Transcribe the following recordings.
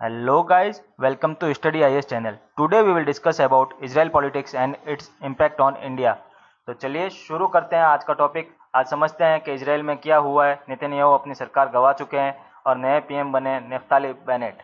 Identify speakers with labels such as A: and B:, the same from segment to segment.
A: Hello guys, welcome to Study IS channel. Today we will discuss about Israel politics and its impact on India. तो चलिए शुरू करते हैं आज का टॉपिक। आज समझते हैं कि इजराइल में क्या हुआ है। नेतन्याहू अपनी सरकार गंवा चुके हैं और नए पीएम बने नेफ्ताली बेनेट।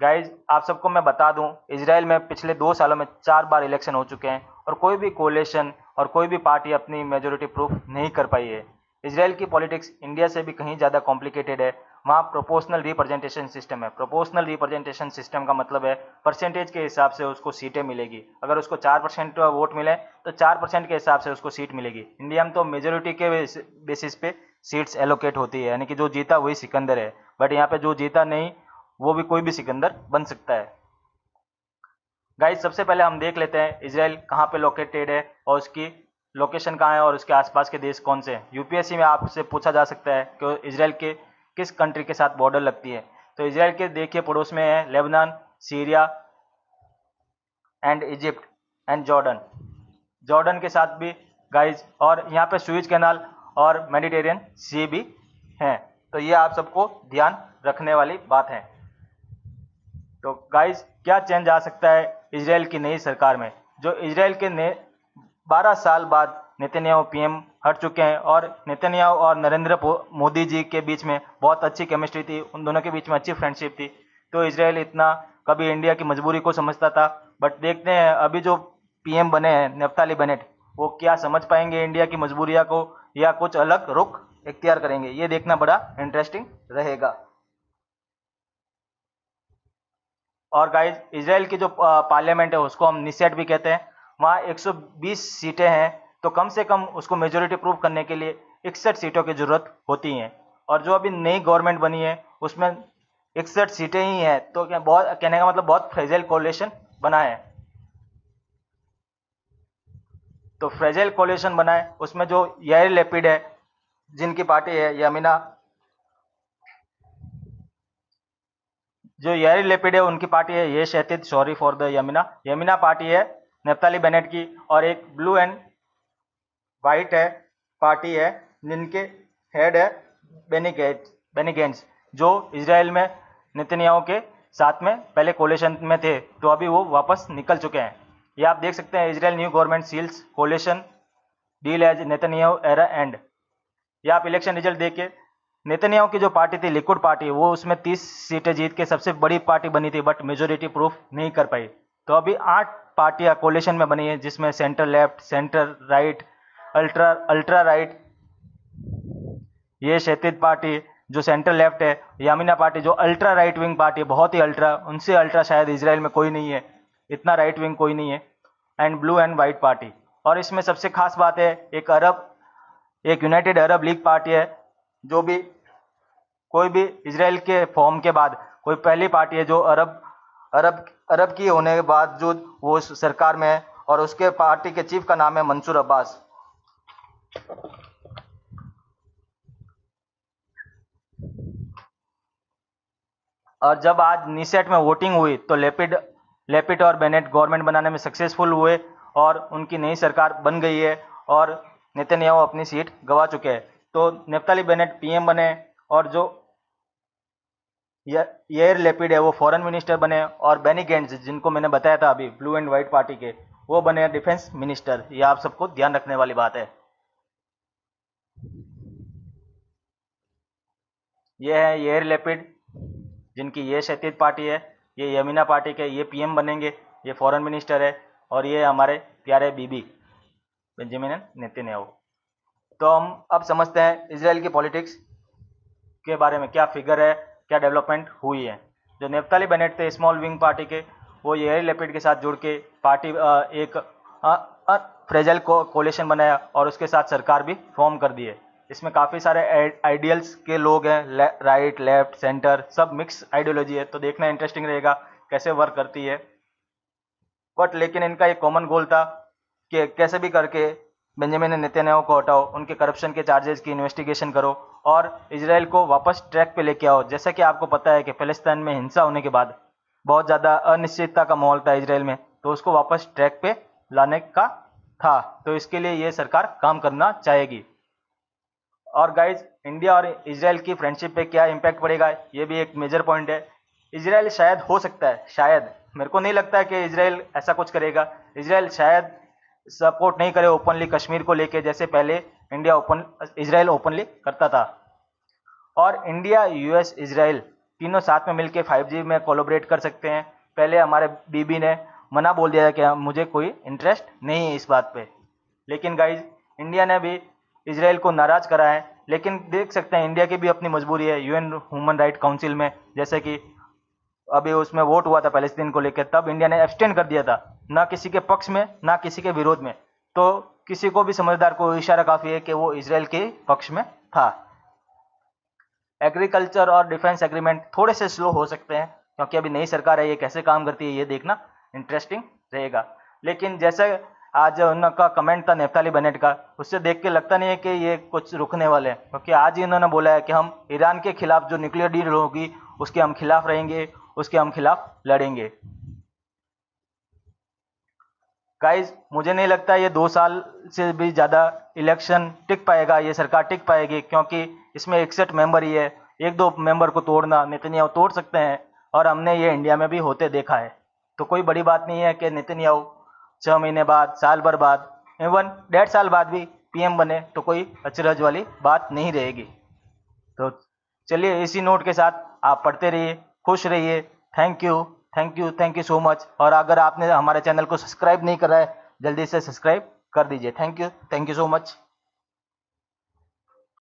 A: गाइज आप सबको मैं बता दूं, इजराइल में पिछले 2 सालों में 4 बार इलेक्शन हो चुके हैं और कोई भी कोलेशन और कोई भी पार्टी अपनी मेजोरिटी प्रूफ नहीं कर पाई है। इजराइल की पॉलिटिक्स इंडिया से भी कहीं ज़्यादा कॉम्प्लिकेटेड है। वहाँ प्रोपोर्शनल रिप्रेजेंटेशन सिस्टम है। प्रोपोर्शनल रिप्रेजेंटेशन सिस्टम का मतलब है परसेंटेज के हिसाब से उसको सीटें मिलेगी। अगर उसको 4% वोट मिले तो 4% के हिसाब से उसको सीट मिलेगी। इंडिया में तो मेजोरिटी के बेसिस पे सीट्स एलोकेट होती है, यानी कि जो जीता वही सिकंदर है। बट यहाँ पे जो जीता नहीं वो भी कोई भी सिकंदर बन सकता है। गाइस सबसे पहले हम देख लेते हैं इजराइल कहाँ पे लोकेटेड है और उसकी लोकेशन कहाँ है और उसके आसपास के देश कौन से हैं। यूपीएससी में आपसे पूछा जा सकता है कि इजराइल के किस कंट्री के साथ बॉर्डर लगती है। तो इजराइल के देखिए पड़ोस में है Lebanon, Syria and Egypt and Jordan. Jordan के साथ भी गाइज, और यहाँ पे सुएज कैनाल और मेडिटेरियन सी भी हैं। तो ये आप सबको ध्यान रखने वाली बात है। तो गाइज क्या चेंज आ सकता है इजराइल की नई सरकार में। जो इजराइल के 12 साल बाद नेतन्याहू पीएम हट चुके हैं और नेतन्याहू और नरेंद्र मोदी जी के बीच में बहुत अच्छी केमिस्ट्री थी, उन दोनों के बीच में अच्छी फ्रेंडशिप थी। तो इजराइल इतना कभी इंडिया की मजबूरी को समझता था, बट देखते हैं अभी जो पीएम बने हैं नेफ्ताली बेनेट, वो क्या समझ पाएंगे इंडिया की मजबूरियां को या कुछ अलग रुख इख्तियार करेंगे। ये देखना बड़ा इंटरेस्टिंग रहेगा। और गाइज इजराइल की जो पार्लियामेंट है उसको हम निसेट भी कहते हैं। वहाँ 120 सीटें हैं, तो कम से कम उसको मेजोरिटी प्रूव करने के लिए 61 सीटों की जरूरत होती हैं। और जो अभी नई गवर्नमेंट बनी है उसमें 61 सीटें ही हैं, तो क्या बहुत कहने का मतलब बहुत फ्रेजाइल कोalition बना है। तो फ्रेजाइल कोalition बना है, उसमें जो याइर लैपिड है जिनकी पार्टी है यमिना, जो यारी लेपिड है उनकी पार्टी है ये शहतिद, सॉरी फॉर द यमिना, यमिना पार्टी है नेफ्ताली बेनेट की। और एक ब्लू एंड वाइट है पार्टी है जिनके हेड है बेनी गेंट्स, जो इजराइल में नेतन्याहू के साथ में पहले कोलिशन में थे, तो अभी वो वापस निकल चुके हैं। ये आप देख सकते हैं Israel new government seals coalition deal as Netanyahu era end. ये आप इलेक्शन रिजल्ट देख नेतन्याहू की जो पार्टी थी लिक्विड पार्टी, वो उसमें 30 सीटें जीत के सबसे बड़ी पार्टी बनी थी, बट मेजोरिटी प्रूफ नहीं कर पाई। तो अभी 8 पार्टियां कोलिशन में बनी है, जिसमें centre left, centre right, ultra ultra right, ये शैतिद पार्टी जो सेंटर लेफ्ट है, यामिना पार्टी जो अल्ट्रा राइट विंग पार्टी है, बहुत ही अल्ट्रा, उनसे अल्ट्रा शायद इजराइल में कोई नहीं है, इतना राइट विंग कोई नहीं है, and blue and white party. और इसमें सबसे खास बात है एक यूनाइटेड अरब लीग पार्टी है, जो भी कोई भी इजराइल के फॉर्म के बाद कोई पहली पार्टी है जो अरब की होने के बाद जो वो सरकार में है, और उसके पार्टी के चीफ का नाम है मंसूर अब्बास। और जब आज नीसेट में वोटिंग हुई तो लेपिड और बेनेट गवर्नमेंट बनाने में सक्सेसफुल हुए और उनकी नई सरकार बन गई है और नेतन्याहू अपनी सीट गंवा चुके हैं। तो नेफ्ताली बेनेट पीएम बने और जो याइर लैपिड है वो फॉरेन मिनिस्टर बने, और बेनी गेंट्स जिनको मैंने बताया था अभी ब्लू एंड व्हाइट पार्टी के, वो बने डिफेंस मिनिस्टर। ये आप सबको ध्यान रखने वाली बात है। ये है याइर लैपिड जिनकी ये शैतिद पार्टी है, ये यमिना पार्टी के ये पीएम बनेंगे, ये फॉरेन मिनिस्टर है, और ये हमारे प्यारे बीबी बेंजामिन नेतन्याहू। तो हम अब समझते हैं इजराइल की पॉलिटिक्स के बारे में क्या फिगर है, क्या डेवलपमेंट हुई है। जो नेफ्ताली बेनेट थे स्मॉल विंग पार्टी के, वो याइर लैपिड के साथ जुड़ के पार्टी एक फ्रेजाइल कोलिशन बनाया और उसके साथ सरकार भी फॉर्म कर दी है। इसमें काफ़ी सारे आइडियल्स के लोग हैं, राइट लेफ्ट सेंटर सब मिक्स आइडियोलॉजी है, तो देखना इंटरेस्टिंग रहेगा कैसे वर्क करती है। बट लेकिन इनका एक कॉमन गोल था कि कैसे भी करके बेंजामिन नेतन्याहू को हटाओ, उनके करप्शन के चार्जेस की इन्वेस्टिगेशन करो और इजराइल को वापस ट्रैक पे लेके आओ। जैसा कि आपको पता है कि फिलिस्तीन में हिंसा होने के बाद बहुत ज़्यादा अनिश्चितता का माहौल था इजराइल में, तो उसको वापस ट्रैक पे लाने का था। तो इसके लिए ये सरकार काम करना चाहेगी। और गाइज इंडिया और इजराइल की फ्रेंडशिप पे क्या इम्पैक्ट पड़ेगा, ये भी एक मेजर पॉइंट है। इजराइल शायद हो सकता है, शायद, मेरे को नहीं लगता है कि इजराइल ऐसा कुछ करेगा। इजराइल शायद सपोर्ट नहीं करे ओपनली कश्मीर को लेके, जैसे पहले इजराइल ओपनली करता था। और इंडिया, यूएस, इजराइल तीनों साथ में मिलके 5G में कोलैबोरेट कर सकते हैं। पहले हमारे बीबी ने मना बोल दिया कि मुझे कोई इंटरेस्ट नहीं है इस बात पे, लेकिन गाइज इंडिया ने भी इजराइल को नाराज करा है। लेकिन देख सकते हैं इंडिया की भी अपनी मजबूरी है यूएन ह्यूमन राइट काउंसिल में, जैसे कि अभी उसमें वोट हुआ था पैलेस्तीन को लेकर, तब इंडिया ने एब्सटेन कर दिया था, ना किसी के पक्ष में ना किसी के विरोध में। तो किसी को भी समझदार को इशारा काफी है कि वो इजराइल के पक्ष में था। एग्रीकल्चर और डिफेंस एग्रीमेंट थोड़े से स्लो हो सकते हैं, क्योंकि अभी नई सरकार है, ये कैसे काम करती है ये देखना इंटरेस्टिंग रहेगा। लेकिन जैसे आज उनका कमेंट था नेफ्ताली बेनेट का, उससे देख के लगता नहीं है कि ये कुछ रुकने वाले हैं, क्योंकि आज ही इन्होंने बोला है कि हम ईरान के खिलाफ जो न्यूक्लियर डील होगी उसके हम खिलाफ रहेंगे, उसके हम खिलाफ लड़ेंगे। गाइज मुझे नहीं लगता ये 2 साल से भी ज़्यादा इलेक्शन टिक पाएगा, ये सरकार टिक पाएगी, क्योंकि इसमें 61 मेंबर ही है। एक दो मेंबर को तोड़ना नेतन्याहू तोड़ सकते हैं, और हमने ये इंडिया में भी होते देखा है। तो कोई बड़ी बात नहीं है कि नेतन्याहू 6 महीने बाद, साल भर बाद, इवन 1.5 साल बाद भी पीएम बने, तो कोई अचरज वाली बात नहीं रहेगी। तो चलिए इसी नोट के साथ आप पढ़ते रहिए, खुश रहिए। Thank you, thank you, thank you so much. और अगर आपने हमारे चैनल को सब्सक्राइब नहीं करा है, जल्दी से सब्सक्राइब कर दीजिए। Thank you so much.